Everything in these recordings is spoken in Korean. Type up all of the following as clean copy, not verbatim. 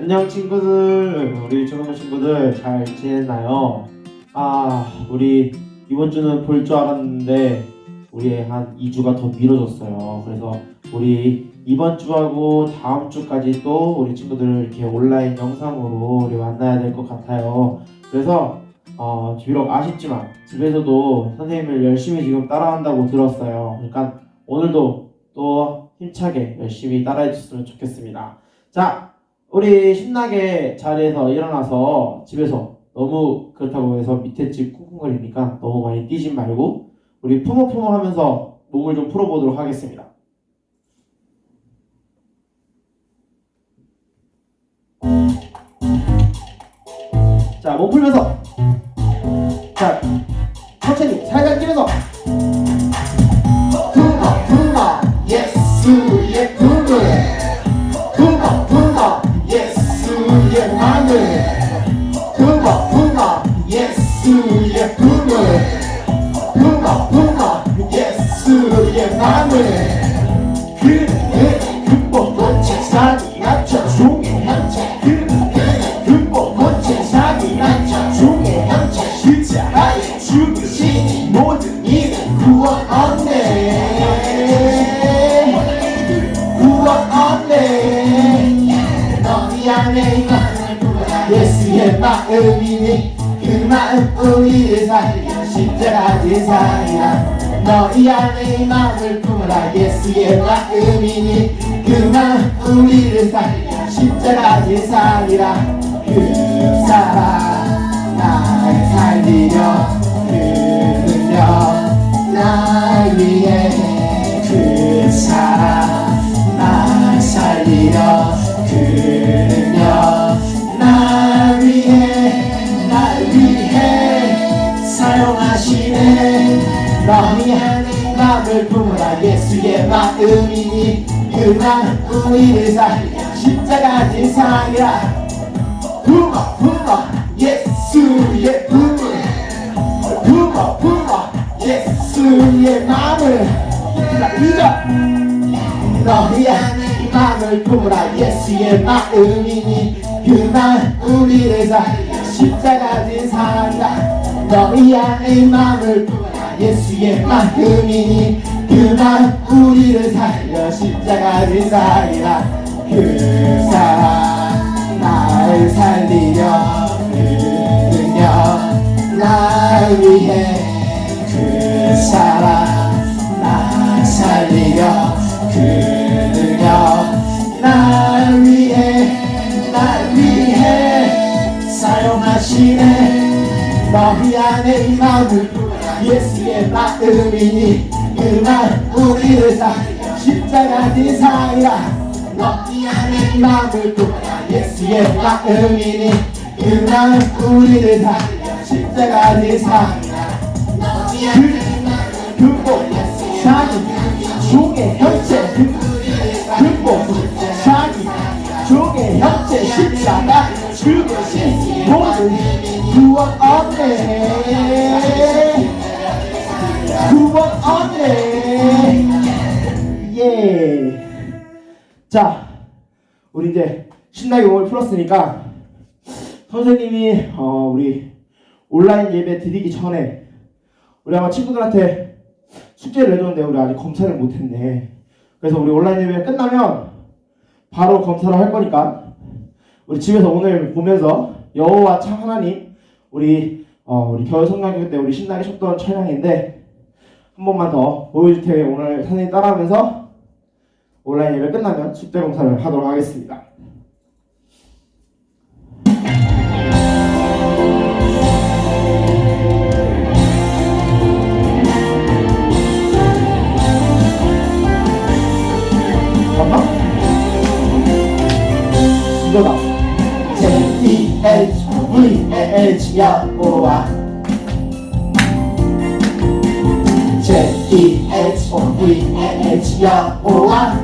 안녕 친구들, 우리 초등부 친구들 잘 지냈나요? 우리 이번 주는 볼 줄 알았는데 우리 한 2주가 더 미뤄졌어요. 그래서 우리 이번 주하고 다음 주까지 또 우리 친구들 이렇게 온라인 영상으로 우리 만나야 될 것 같아요. 그래서 비록 아쉽지만 집에서도 선생님을 열심히 지금 따라한다고 들었어요. 그러니까 오늘도 또 힘차게 열심히 따라해 주셨으면 좋겠습니다. 자, 우리 신나게 자리에서 일어나서 집에서 너무 그렇다고 해서 밑에 집 쿵쿵거리니까 너무 많이 뛰지 말고 우리 푸모푸모 하면서 몸을 좀 풀어보도록 하겠습니다. 자, 몸 풀면서 자, 천천히 살살 뛰면서 붕어 붕어 예수의 꿈을 붕어 붕어 예수의 마음을 붕어 붕어 예수의 꿈을 붕어 붕어 예수의 마음을 그는 극복 못해 사기 낮춰 종의 형체 그는 극복 못해 사기 낮춰 종의 형체 십자가에 죽으시니 모든 일은 구원 없네 구원 없네 너희 안에 이 마음을 구하라 예수의 마음이니 그 마음 우리를 살려 십자가 대상이라 너희 안에 이 마음을 품으라 예수의 마음이니 그 마음 우리를 살려 십자가 대상이라 그 사랑 날 살리려 그는요 날 위해 그 사랑 날 살리려 그는요 날 위해 사용하시네 너희 안에 마음을 품으라 예수의 마음이니 그 마음 우리를 살려 십자가 대상이라 품어 품어 예수의 품을 품어 품어 예수의 마음을 잊어 너희 안에 이 마음을 품으라 예수의 마음이니 그 마음 우리를 살려 십자가 대상이라 너희 안에 이 마음을 품으라 예수의 마음이니 그 마음 우리를 살려 십자가 대상이라 그 사랑 날 살리려 그는요 날 위해 그 사랑 날 살리려 그는요 날 위해 사용하시네 너희 안에 이 마음을 품으라 예수의 마음이니 그 마음 우리를 살려 십자가 대상이라 너희 안에 이 마음을 품으라 예수의 마음이니 그 마음 우리를 살려 십자가 대상이라 너희 안에 이 마음을 극복 사기 종의 형체 극복 사기 종의 형체 십자가 죽으신 모든 구원 없네 구원 없네 예. 자, 우리 이제 신나게 몸을 풀었으니까 선생님이 우리 온라인 예배 드리기 전에 우리 아마 친구들한테 숙제를 내줬는데 우리 아직 검사를 못했네. 그래서 우리 온라인 예배 끝나면 바로 검사를 할 거니까 우리 집에서 오늘 보면서 여호와 참 하나님 우리 겨울 성경교 때 우리 신나게 쳤던 찬양인데 한 번만 더 보여줄 테니 오늘 선생님 따라하면서 온라인 예배 끝나면 숙제 검사를 하도록 하겠습니다. 이거다. J-E-H-V-H 여호와 J-E-H-V-H 여호와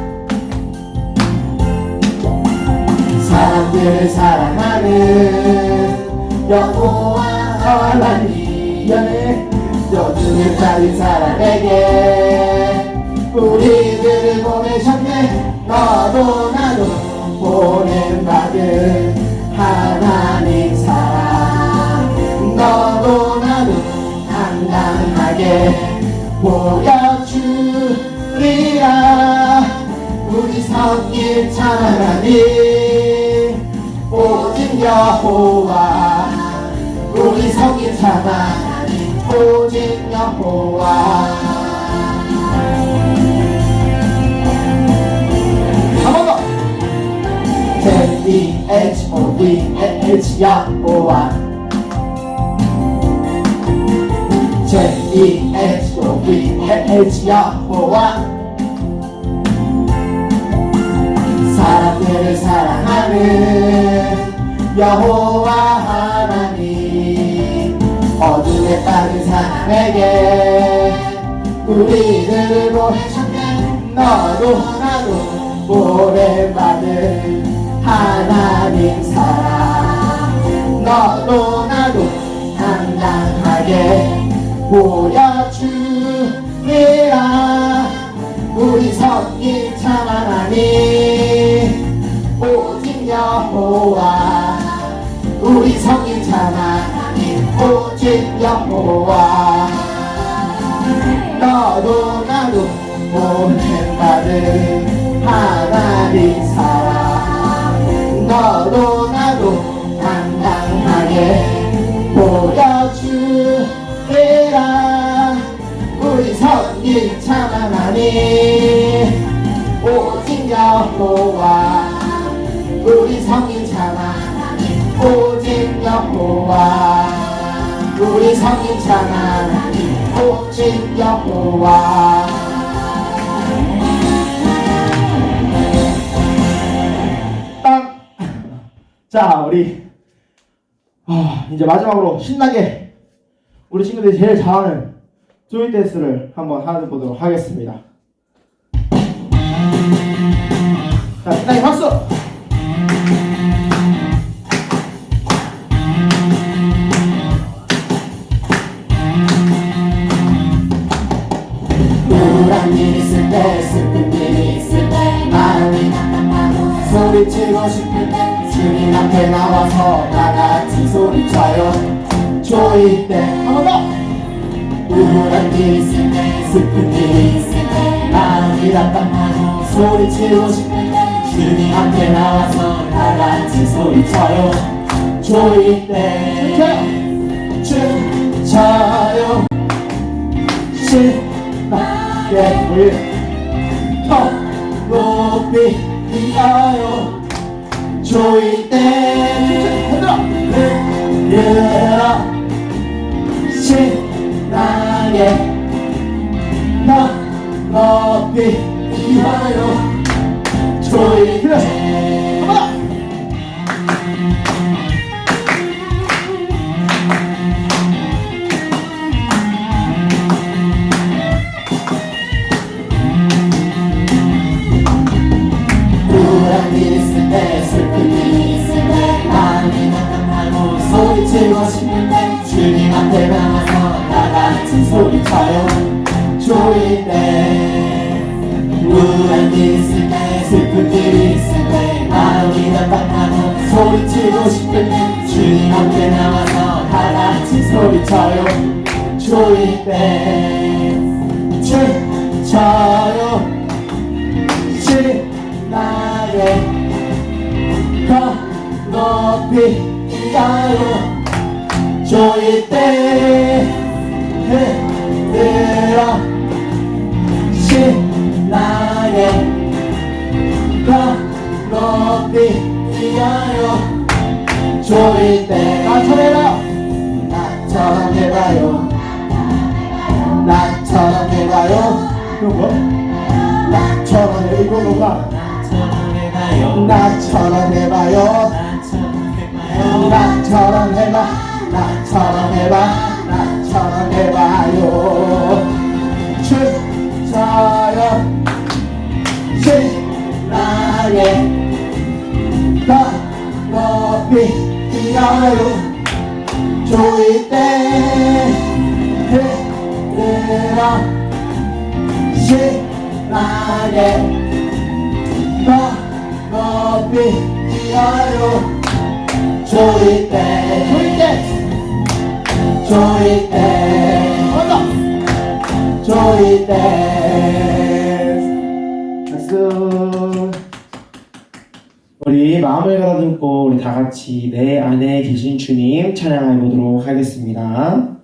사람들을 사랑하는 여호와 하나님 요즘을 가진 사람에게 우리들을 보내셨네 너도 나도 보냄받은 찬란하게 보여주리라. 우리 성길 찬란하니 오직 여호와. 우리 성길 찬란하니 오직 여호와. 한 번 더. J-E-H-O-V-H 여호와. J-E-H-O-V-H 여호와. 사람들을 사랑하는 여호와 하나님. 어둠에 빠진 사람에게 우리를 보내셨네. 너도 나도 보내받은 하나님 사랑. 너도 나도 당당하게 보여주리라. 우리 성길 찬란하니 오직 여호와. 우리 성길 찬란하니 오직 여호와. 너도 나도 보냄받은 하나님 사랑. 너도 나도 당당하게 보여주리라. 우리 성길 찬란하니 오직 여호와. 우리 성길 찬란하니 오직 여호와. 우리 성길 찬란하니 오직 여호와. 땅. 자, 우리 이제 마지막으로 신나게 우리 친구들이 제일 잘하는 조이 댄스를 한번 해보도록 하겠습니다. 자, 신나게 박수! 우울한 일 있을 때, 슬픈 일이 있을 때, 마음이 답답하고 소리치고 싶을 때 주님 앞에 나와서 다같이 소리쳐요. 조이 때 한 번 더. 우울한 일 있을 때, 슬픈 일이 있을 때, 마음이 답답하고 소리치고 싶을 때 주님 앞에 나와서 다같이 소리쳐요. 조이 때 춤춰요. 신나게 우리 더 높이 뛰어요. 조이 때 흔들어 신나게 더 높이 뛰어요. 조이 때 우울한 일 있을 때, 슬픈 일이 있을 때, 마음이 답답하고 소리치고 싶을 때 주님 앞에 나와서 다같이 소리쳐요. 조이 때 우울한 일 있을 때, 슬픈 일이 있을 때, 마음이 답답하고 소리치고 싶을 때 주님 앞에 나와서 다같이 소리쳐요. 조이 때 춤춰요. 신나게 더 높이 뛰어요. 조이 때 흔들어 신나게 더 높이 뛰어요. 조이 때 나처럼 해봐요. 나처럼 해봐요. 나처럼 해봐요. 그런 거? 나처럼 해. 이거 뭐가? 나처럼 해봐요. 나처럼 해봐. 나처럼 해봐. 나처럼 해봐요. 춤춰요. 신나게 더 높이 뛰어요. 조이 때 흔들어 신나게 더 높이 뛰어요. 조이 때 조이 때 우리 댄스. 박수. 우리 마음을 가다듬고 우리 다 같이 내 안에 계신 주님 찬양해 보도록 하겠습니다.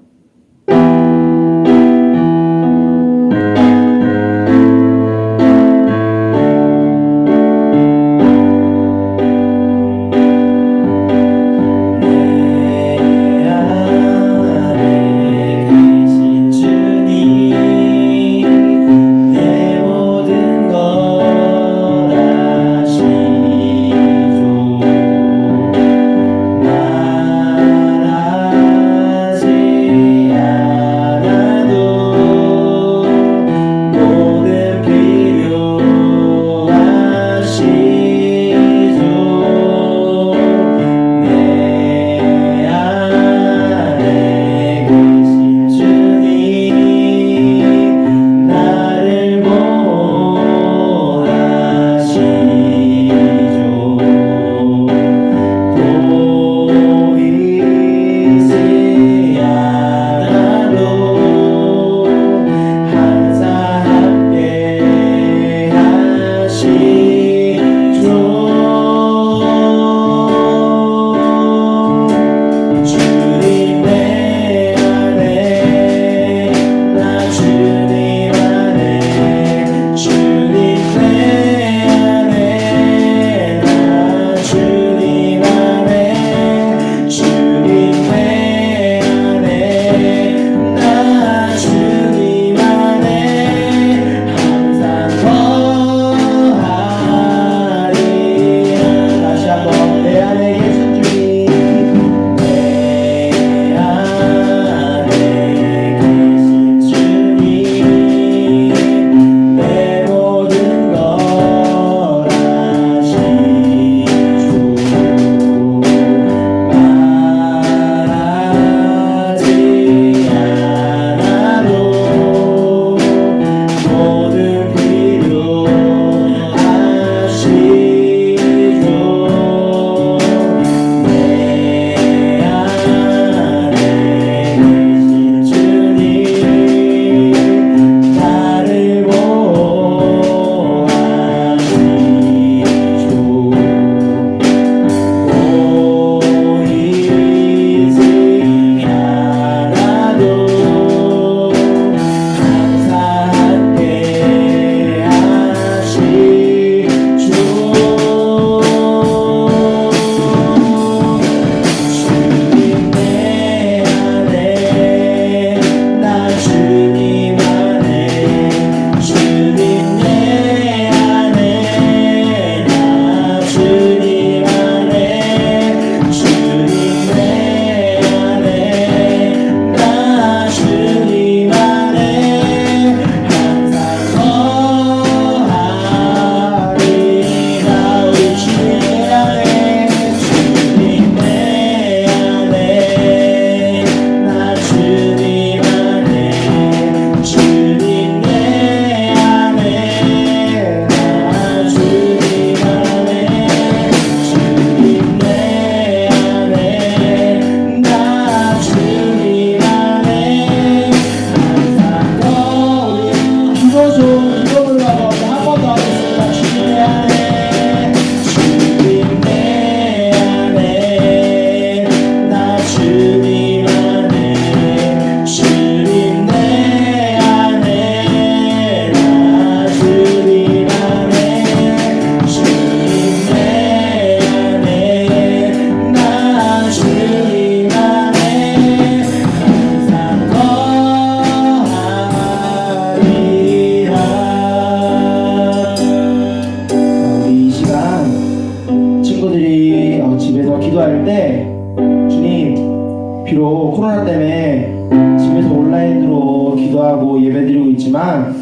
비록 코로나 때문에 집에서 온라인으로 기도하고 예배드리고 있지만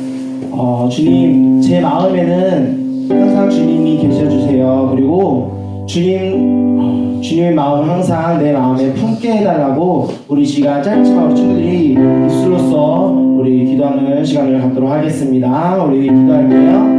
주님, 제 마음에는 항상 주님이 계셔주세요. 그리고 주님의 마음을 항상 내 마음에 품게 해달라고 우리 시간 짧지만 우리 친구들이 입술로써 우리 기도하는 시간을 갖도록 하겠습니다. 우리 기도할게요.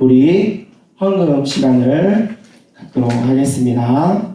우리 헌금 시간을 갖도록 하겠습니다.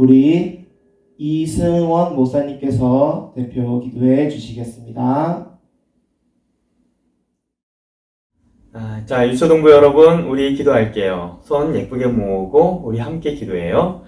우리 이승원 목사님께서 대표 기도해 주시겠습니다. 자, 유초동부 여러분, 우리 기도할게요. 손 예쁘게 모으고 우리 함께 기도해요.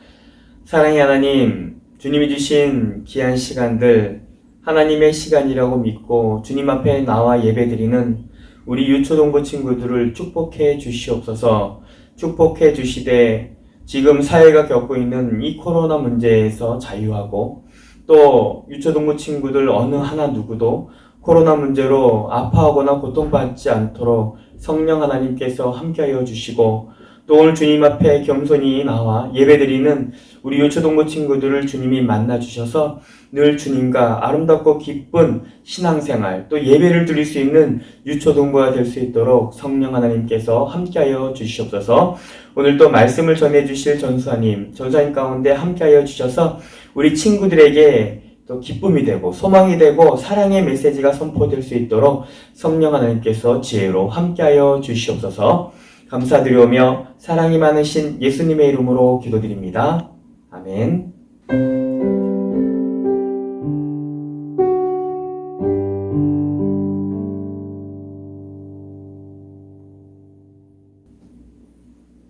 사랑의 하나님, 주님이 주신 귀한 시간들, 하나님의 시간이라고 믿고 주님 앞에 나와 예배드리는 우리 유초동부 친구들을 축복해 주시옵소서. 축복해 주시되 지금 사회가 겪고 있는 이 코로나 문제에서 자유하고 또 유초동부 친구들 어느 하나 누구도 코로나 문제로 아파하거나 고통받지 않도록 성령 하나님께서 함께하여 주시고 또 오늘 주님 앞에 겸손히 나와 예배드리는 우리 유초동부 친구들을 주님이 만나 주셔서 늘 주님과 아름답고 기쁜 신앙생활 또 예배를 드릴 수 있는 유초동부가 될 수 있도록 성령 하나님께서 함께하여 주시옵소서. 오늘 또 말씀을 전해주실 전수하님 가운데 함께하여 주셔서 우리 친구들에게 또 기쁨이 되고 소망이 되고 사랑의 메시지가 선포될 수 있도록 성령 하나님께서 지혜로 함께하여 주시옵소서. 감사드리오며 사랑이 많으신 예수님의 이름으로 기도드립니다. 아멘.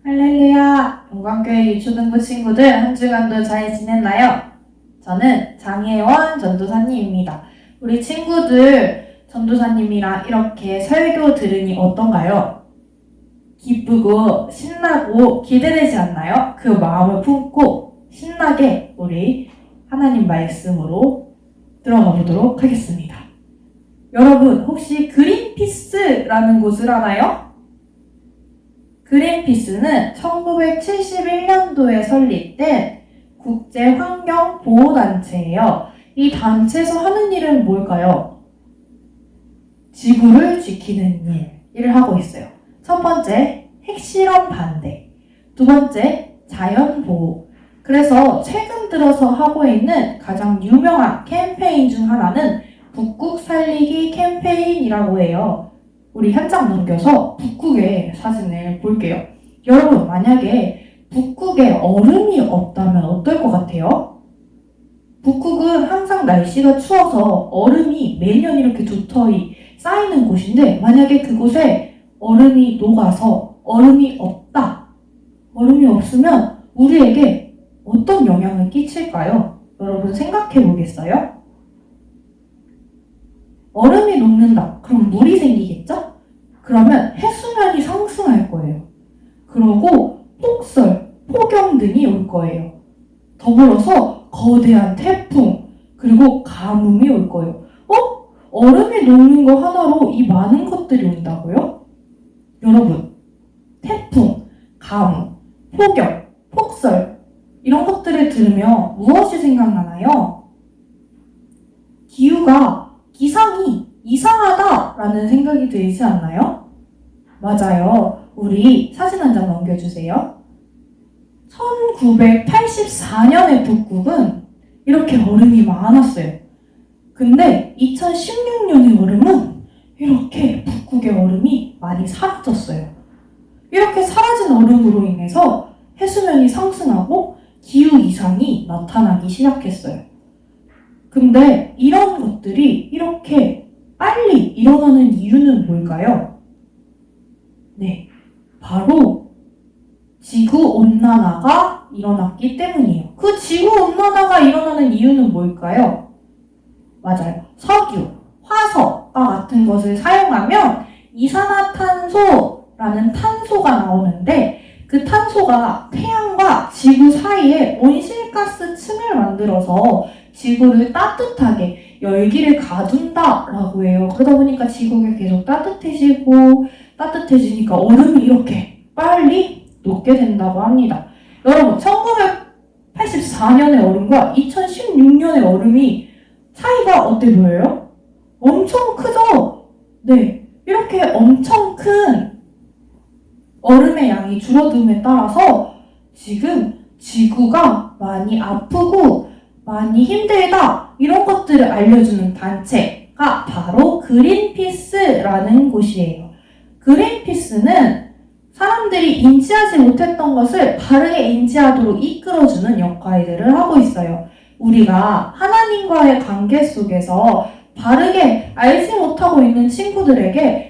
할렐루야! 영광교회 유초등부 친구들 한 주간도 잘 지냈나요? 저는 장혜원 전도사님입니다. 우리 친구들 전도사님이랑 이렇게 설교 들으니 어떤가요? 기쁘고 신나고 기대되지 않나요? 그 마음을 품고 신나게 우리 하나님 말씀으로 들어가 보도록 하겠습니다. 여러분 혹시 그린피스라는 곳을 아나요? 그린피스는 1971년도에 설립된 국제환경보호단체예요. 이 단체에서 하는 일은 뭘까요? 지구를 지키는 일을 하고 있어요. 첫 번째, 핵실험 반대. 두 번째, 자연보호. 그래서 최근 들어서 하고 있는 가장 유명한 캠페인 중 하나는 북극 살리기 캠페인이라고 해요. 우리 현장 넘겨서 북극의 사진을 볼게요. 여러분, 만약에 북극에 얼음이 없다면 어떨 것 같아요? 북극은 항상 날씨가 추워서 얼음이 매년 이렇게 두터이 쌓이는 곳인데 만약에 그곳에 얼음이 녹아서 얼음이 없다. 얼음이 없으면 우리에게 어떤 영향을 끼칠까요? 여러분 생각해 보겠어요? 얼음이 녹는다. 그럼 물이 생기겠죠? 그러면 해수면이 상승할 거예요. 그러고 폭설, 폭염 등이 올 거예요. 더불어서 거대한 태풍, 그리고 가뭄이 올 거예요. 얼음이 녹는 거 하나로 이 많은 것들이 온다고요? 여러분, 태풍, 가뭄, 폭염, 폭설 이런 것들을 들으면 무엇이 생각나나요? 기상이 이상하다라는 생각이 들지 않나요? 맞아요. 우리 사진 한 장 넘겨주세요. 1984년의 북극은 이렇게 얼음이 많았어요. 근데 2016년의 얼음은 이렇게 북극의 얼음이 많이 사라졌어요. 이렇게 사라진 얼음으로 인해서 해수면이 상승하고 기후 이상이 나타나기 시작했어요. 근데 이런 것들이 이렇게 빨리 일어나는 이유는 뭘까요? 네, 바로 지구온난화가 일어났기 때문이에요. 그 지구온난화가 일어나는 이유는 뭘까요? 맞아요. 석유, 화석과 같은 것을 사용하면 이산화탄소라는 탄소가 나오는데 그 탄소가 태양과 지구 사이에 온실가스 층을 만들어서 지구를 따뜻하게 열기를 가둔다라고 해요. 그러다 보니까 지구가 계속 따뜻해지니까 얼음이 이렇게 빨리 녹게 된다고 합니다. 여러분, 1984년의 얼음과 2016년의 얼음이 차이가 어때 보여요? 엄청 크죠? 네, 이렇게 엄청 큰 얼음의 양이 줄어듦에 따라서 지금 지구가 많이 아프고 많이 힘들다 이런 것들을 알려주는 단체가 바로 그린피스라는 곳이에요. 그린피스는 사람들이 인지하지 못했던 것을 바르게 인지하도록 이끌어주는 역할들을 하고 있어요. 우리가 하나님과의 관계 속에서 바르게 알지 못하고 있는 친구들에게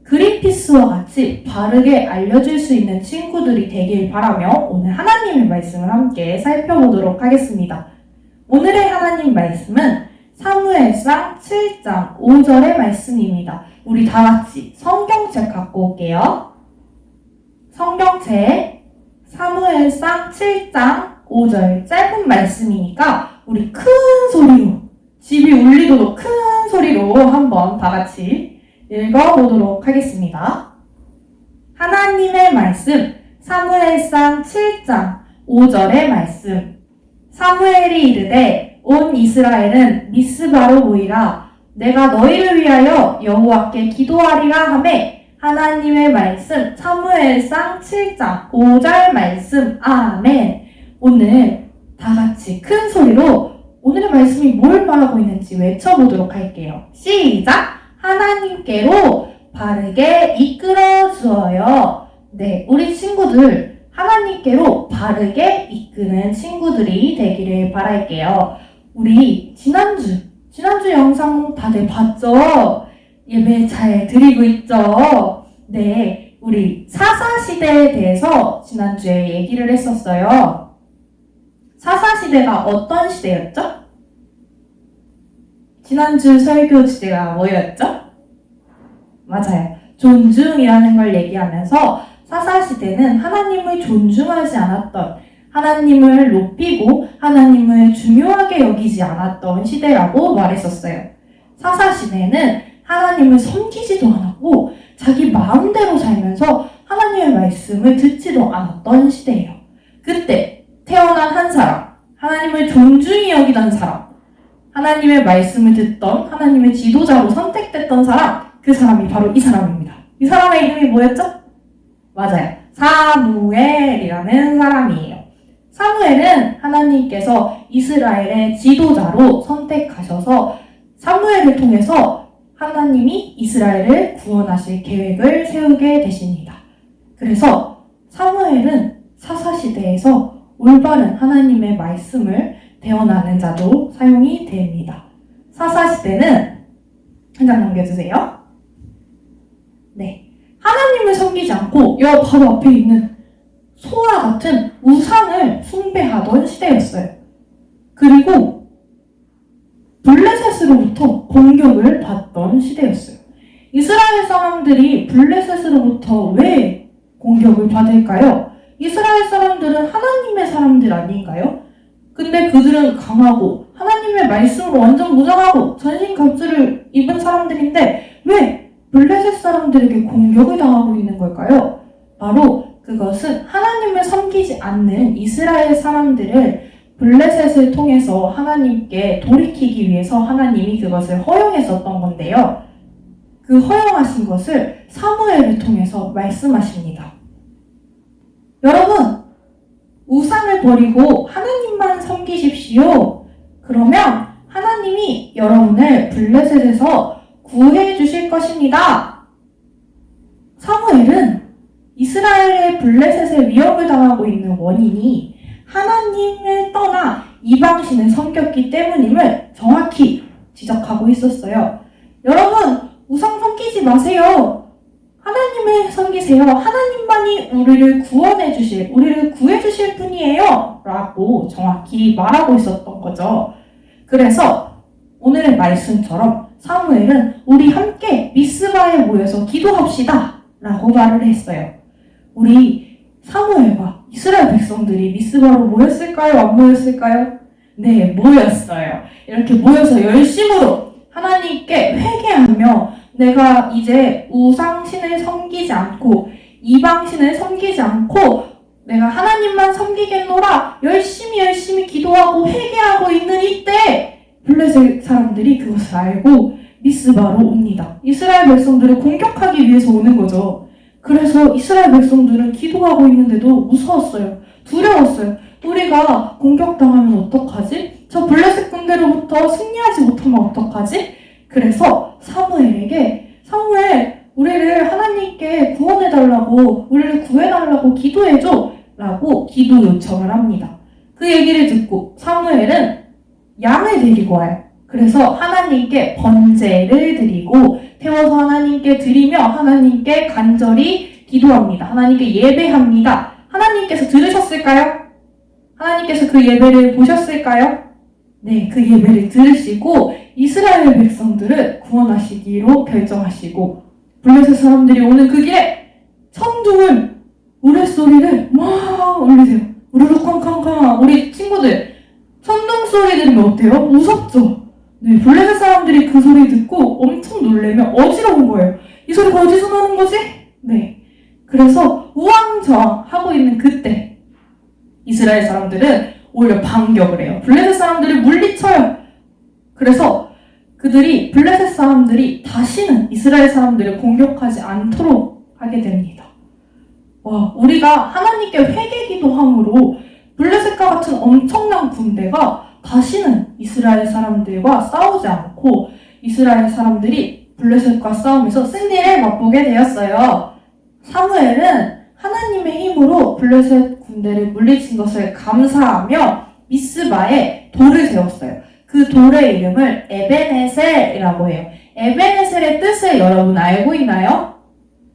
그린피스와 같이 바르게 알려줄 수 있는 친구들이 되길 바라며 오늘 하나님의 말씀을 함께 살펴보도록 하겠습니다. 오늘의 하나님 말씀은 사무엘상 7장 5절의 말씀입니다. 우리 다 같이 성경책 갖고 올게요. 성경책 사무엘상 7장 5절 짧은 말씀이니까 우리 큰 소리로 집이 울리도록 큰 소리로 한번 다 같이 읽어보도록 하겠습니다. 하나님의 말씀 사무엘상 7장 5절의 말씀 사무엘이 이르되 온 이스라엘은 미스바로 모이라 내가 너희를 위하여 여호와께 기도하리라 하매 하나님의 말씀 사무엘상 7장 5절 말씀 아멘. 오늘 다 같이 큰 소리로 오늘의 말씀이 뭘 말하고 있는지 외쳐보도록 할게요. 시작! 하나님께로 바르게 이끌어 주어요. 네, 우리 친구들 하나님께로 바르게 이끄는 친구들이 되기를 바랄게요. 우리 지난주 영상 다들 봤죠? 예배 잘 드리고 있죠? 네, 우리 사사시대에 대해서 지난주에 얘기를 했었어요. 사사시대가 어떤 시대였죠? 지난주 설교 주제가 뭐였죠? 맞아요. 존중이라는 걸 얘기하면서 사사시대는 하나님을 존중하지 않았던, 하나님을 높이고 하나님을 중요하게 여기지 않았던 시대라고 말했었어요. 사사시대는 하나님을 섬기지도 않았고 자기 마음대로 살면서 하나님의 말씀을 듣지도 않았던 시대예요. 그때 태어난 한 사람, 하나님을 존중히 여기던 사람, 하나님의 말씀을 듣던 하나님의 지도자로 선택됐던 사람, 그 사람이 바로 이 사람입니다. 이 사람의 이름이 뭐였죠? 맞아요. 사무엘이라는 사람이에요. 사무엘은 하나님께서 이스라엘의 지도자로 선택하셔서 사무엘을 통해서 하나님이 이스라엘을 구원하실 계획을 세우게 되십니다. 그래서 사무엘은 사사시대에서 올바른 하나님의 말씀을 대언하는 자도 사용이 됩니다. 사사시대는 한 장 넘겨주세요. 네, 하나님을 섬기지 않고 바로 앞에 있는 소와 같은 우상을 숭배하던 시대였어요. 그리고 블레셋으로부터 공격을 받던 시대였어요. 이스라엘 사람들이 블레셋으로부터 왜 공격을 받을까요? 이스라엘 사람들은 하나님의 사람들 아닌가요? 근데 그들은 강하고 하나님의 말씀으로 완전 무장하고 전신갑주를 입은 사람들인데 왜 블레셋 사람들에게 공격을 당하고 있는 걸까요? 바로 그것은 하나님을 섬기지 않는 이스라엘 사람들을 블레셋을 통해서 하나님께 돌이키기 위해서 하나님이 그것을 허용했었던 건데요. 그 허용하신 것을 사무엘을 통해서 말씀하십니다. 여러분, 우상을 버리고 하나님만 섬기십시오. 그러면 하나님이 여러분을 블레셋에서 구해 주실 것입니다. 사무엘은 이스라엘의 블레셋에 위협을 당하고 있는 원인이 하나님을 떠나 이방신을 섬겼기 때문임을 정확히 지적하고 있었어요. 여러분, 우상 섬기지 마세요. 하나님을 섬기세요. 하나님만이 우리를 구원해 주실, 우리를 구해 주실 분이에요. 라고 정확히 말하고 있었던 거죠. 그래서 오늘의 말씀처럼 사무엘은 우리 함께 미스바에 모여서 기도합시다. 라고 말을 했어요. 우리 사무엘과 이스라엘 백성들이 미스바로 모였을까요? 안 모였을까요? 네, 모였어요. 이렇게 모여서 열심으로 하나님께 회개하며 내가 이제 우상신을 섬기지 않고 이방신을 섬기지 않고 내가 하나님만 섬기겠노라 열심히 기도하고 회개하고 있는 이때 블레셋 사람들이 그것을 알고 미스바로 옵니다. 이스라엘 백성들을 공격하기 위해서 오는 거죠. 그래서 이스라엘 백성들은 기도하고 있는데도 무서웠어요. 두려웠어요. 우리가 공격당하면 어떡하지? 저 블레셋 군대로부터 승리하지 못하면 어떡하지? 그래서 사무엘에게 사무엘, 우리를 하나님께 구원해달라고, 우리를 구해달라고 기도해줘 라고 기도 요청을 합니다. 그 얘기를 듣고 사무엘은 양을 데리고 와요. 그래서 하나님께 번제를 드리고 태워서 하나님께 드리며 하나님께 간절히 기도합니다. 하나님께 예배합니다. 하나님께서 들으셨을까요? 하나님께서 그 예배를 보셨을까요? 네, 그 예배를 들으시고 이스라엘 백성들을 구원하시기로 결정하시고 블레셋 사람들이 오는 그 길에 천둥을, 우레소리를 막 울리세요. 우르르 쾅쾅쾅. 우리 친구들 천둥 소리 들으면 어때요? 무섭죠? 네, 블레셋 사람들이 그 소리 듣고 엄청 놀래며 어지러운 거예요. 이 소리가 어디서 나는 거지? 네, 그래서 우왕좌왕 하고 있는 그때 이스라엘 사람들은 오히려 반격을 해요. 블레셋 사람들이 물리쳐요. 그래서 그들이 블레셋 사람들이 다시는 이스라엘 사람들을 공격하지 않도록 하게 됩니다. 와, 우리가 하나님께 회개기도 함으로 블레셋과 같은 엄청난 군대가 다시는 이스라엘 사람들과 싸우지 않고 이스라엘 사람들이 블레셋과 싸우면서 승리를 맛보게 되었어요. 사무엘은 하나님의 힘으로 블레셋 군대를 물리친 것을 감사하며 미스바에 돌을 세웠어요. 그 돌의 이름을 에벤에셀이라고 해요. 에벤에셀의 뜻을 여러분 알고 있나요?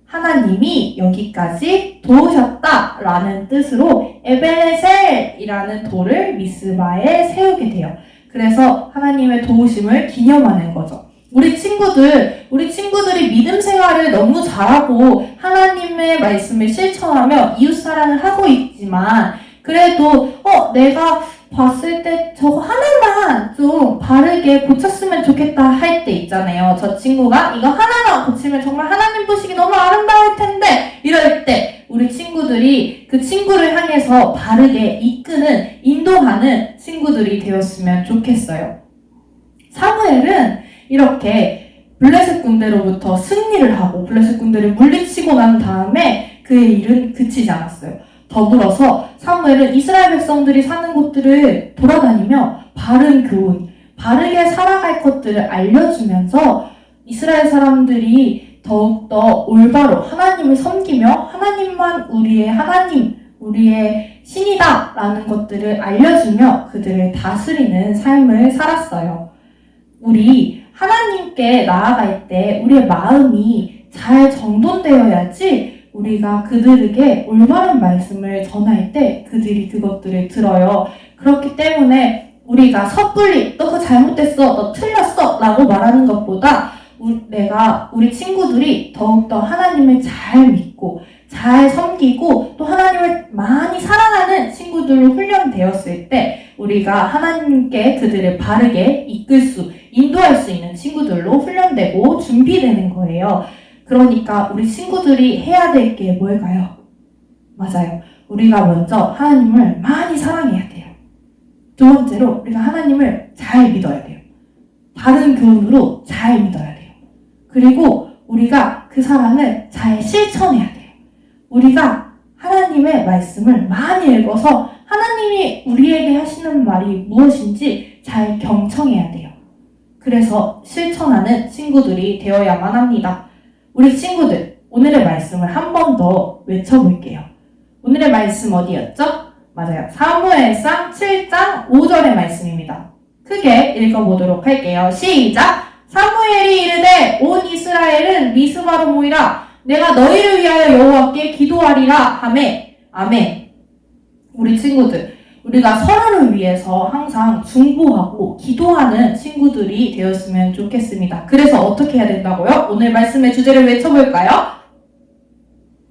하나님이 여기까지 도우셨다라는 뜻으로 에벤에셀이라는 돌을 미스바에 세우게 돼요. 그래서 하나님의 도우심을 기념하는 거죠. 우리 친구들이 믿음 생활을 너무 잘하고 하나님의 말씀을 실천하며 이웃사랑을 하고 있지만 그래도 내가 봤을 때 저거 하나만 좀 바르게 고쳤으면 좋겠다 할 때 있잖아요. 저 친구가 이거 하나만 고치면 정말 하나님 보시기 너무 아름다울 텐데 이럴 때 우리 친구들이 그 친구를 향해서 바르게 이끄는, 인도하는 친구들이 되었으면 좋겠어요. 사무엘은 이렇게 블레셋 군대로부터 승리를 하고 블레셋 군대를 물리치고 난 다음에 그의 일은 그치지 않았어요. 더불어서 사무엘은 이스라엘 백성들이 사는 곳들을 돌아다니며 바른 교훈, 바르게 살아갈 것들을 알려주면서 이스라엘 사람들이 더욱더 올바로 하나님을 섬기며 하나님만 우리의 하나님, 우리의 신이다 라는 것들을 알려주며 그들을 다스리는 삶을 살았어요. 우리 하나님께 나아갈 때 우리의 마음이 잘 정돈되어야지 우리가 그들에게 올바른 말씀을 전할 때 그들이 그것들을 들어요. 그렇기 때문에 우리가 섣불리 너 그거 잘못됐어, 너 틀렸어 라고 말하는 것보다 우리 친구들이 더욱더 하나님을 잘 믿고 잘 섬기고 또 하나님을 많이 사랑하는 친구들로 훈련되었을 때 우리가 하나님께 그들을 바르게 인도할 수 있는 친구들로 훈련되고 준비되는 거예요. 그러니까 우리 친구들이 해야 될 게 뭘까요? 맞아요. 우리가 먼저 하나님을 많이 사랑해야 돼요. 두 번째로 우리가 하나님을 잘 믿어야 돼요. 바른 교훈으로 잘 믿어야 돼요. 그리고 우리가 그 사랑을 잘 실천해야 돼요. 우리가 하나님의 말씀을 많이 읽어서 하나님이 우리에게 하시는 말이 무엇인지 잘 경청해야 돼요. 그래서 실천하는 친구들이 되어야만 합니다. 우리 친구들, 오늘의 말씀을 한 번 더 외쳐볼게요. 오늘의 말씀 어디였죠? 맞아요. 사무엘상 7장 5절의 말씀입니다. 크게 읽어보도록 할게요. 시작! 사무엘이 이르되 온 이스라엘은 미스바로 모이라 내가 너희를 위하여 여호와께 기도하리라 하매. 아멘. 우리 친구들, 우리가 서로를 위해서 항상 중보하고 기도하는 친구들이 되었으면 좋겠습니다. 그래서 어떻게 해야 된다고요? 오늘 말씀의 주제를 외쳐볼까요?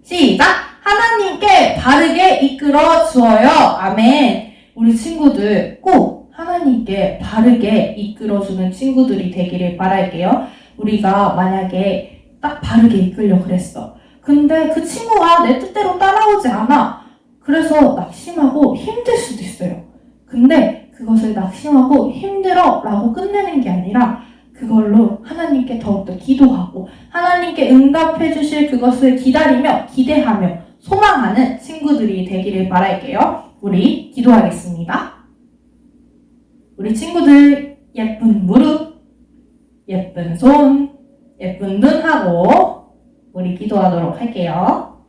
시작! 하나님께 바르게 이끌어 주어요. 아멘. 우리 친구들 꼭 하나님께 바르게 이끌어주는 친구들이 되기를 바랄게요. 우리가 만약에 딱 바르게 이끌려 그랬어. 근데 그 친구가 내 뜻대로 따라오지 않아. 그래서 낙심하고 힘들 수도 있어요. 근데 그것을 낙심하고 힘들어 라고 끝내는 게 아니라 그걸로 하나님께 더욱더 기도하고 하나님께 응답해 주실 그것을 기다리며 기대하며 소망하는 친구들이 되기를 바랄게요. 우리 기도하겠습니다. 우리 친구들 예쁜 무릎, 예쁜 손, 예쁜 눈 하고 우리 기도하도록 할게요.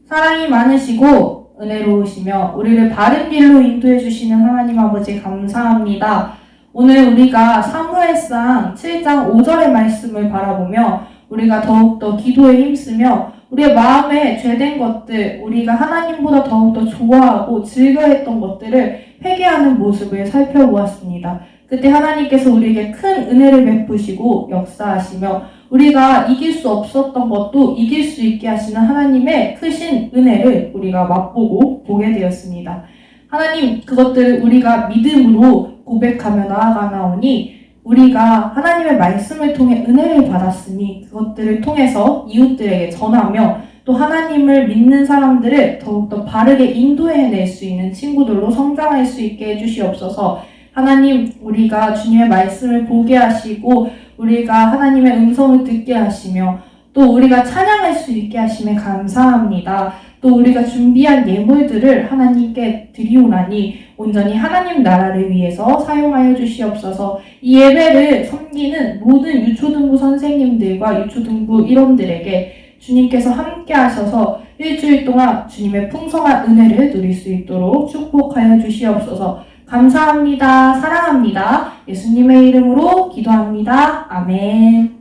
사랑이 많으시고 은혜로우시며 우리를 바른 길로 인도해 주시는 하나님 아버지 감사합니다. 오늘 우리가 사무엘상 7장 5절의 말씀을 바라보며 우리가 더욱더 기도에 힘쓰며 우리의 마음에 죄된 것들, 우리가 하나님보다 더욱더 좋아하고 즐거워했던 것들을 회개하는 모습을 살펴보았습니다. 그때 하나님께서 우리에게 큰 은혜를 베푸시고 역사하시며 우리가 이길 수 없었던 것도 이길 수 있게 하시는 하나님의 크신 은혜를 우리가 맛보고 보게 되었습니다. 하나님, 그것들을 우리가 믿음으로 고백하며 나아가나오니 우리가 하나님의 말씀을 통해 은혜를 받았으니 그것들을 통해서 이웃들에게 전하며 또 하나님을 믿는 사람들을 더욱더 바르게 인도해낼 수 있는 친구들로 성장할 수 있게 해주시옵소서. 하나님, 우리가 주님의 말씀을 보게 하시고 우리가 하나님의 음성을 듣게 하시며 또 우리가 찬양할 수 있게 하심에 감사합니다. 또 우리가 준비한 예물들을 하나님께 드리오나니 온전히 하나님 나라를 위해서 사용하여 주시옵소서. 이 예배를 섬기는 모든 유초등부 선생님들과 유초등부 일원들에게 주님께서 함께 하셔서 일주일 동안 주님의 풍성한 은혜를 누릴 수 있도록 축복하여 주시옵소서. 감사합니다. 사랑합니다. 예수님의 이름으로 기도합니다. 아멘.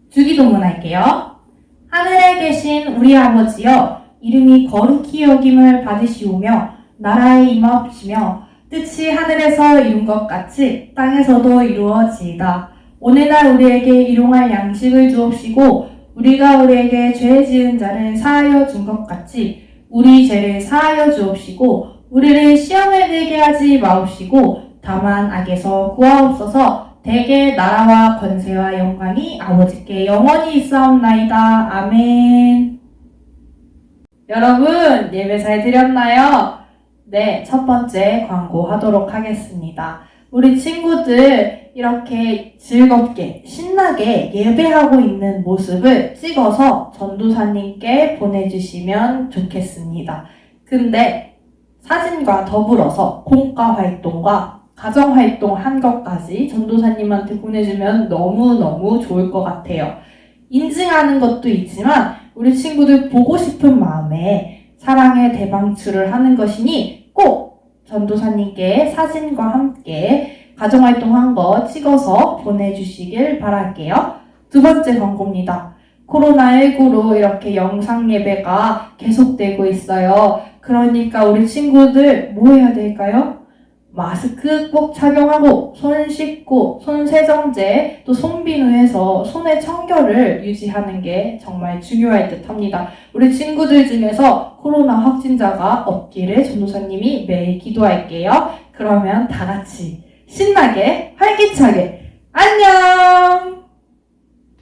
주기도문 할게요. 하늘에 계신 우리 아버지여, 이름이 거룩히 여김을 받으시오며 나라에 임하옵시며 뜻이 하늘에서 이룬 것 같이 땅에서도 이루어지이다. 오늘날 우리에게 일용할 양식을 주옵시고 우리가 우리에게 죄 지은 자를 사하여 준 것 같이 우리 죄를 사하여 주옵시고 우리를 시험에 들게 하지 마옵시고 다만 악에서 구하옵소서. 대개 나라와 권세와 영광이 아버지께 영원히 있사옵나이다. 아멘. 여러분, 예배 잘 드렸나요? 네, 첫 번째 광고 하도록 하겠습니다. 우리 친구들 이렇게 즐겁게 신나게 예배하고 있는 모습을 찍어서 전도사님께 보내주시면 좋겠습니다. 근데 사진과 더불어서 공과 활동과 가정활동 한 것까지 전도사님한테 보내주면 너무너무 좋을 것 같아요. 인증하는 것도 있지만 우리 친구들 보고 싶은 마음에 사랑의 대방출을 하는 것이니 꼭 전도사님께 사진과 함께 가정활동 한 거 찍어서 보내주시길 바랄게요. 두 번째 광고입니다. 코로나19로 이렇게 영상 예배가 계속되고 있어요. 그러니까 우리 친구들 뭐 해야 될까요? 마스크 꼭 착용하고 손 씻고 손 세정제 또 손비누해서 손의 청결을 유지하는 게 정말 중요할 듯 합니다. 우리 친구들 중에서 코로나 확진자가 없기를 전도사님이 매일 기도할게요. 그러면 다 같이 신나게 활기차게 안녕!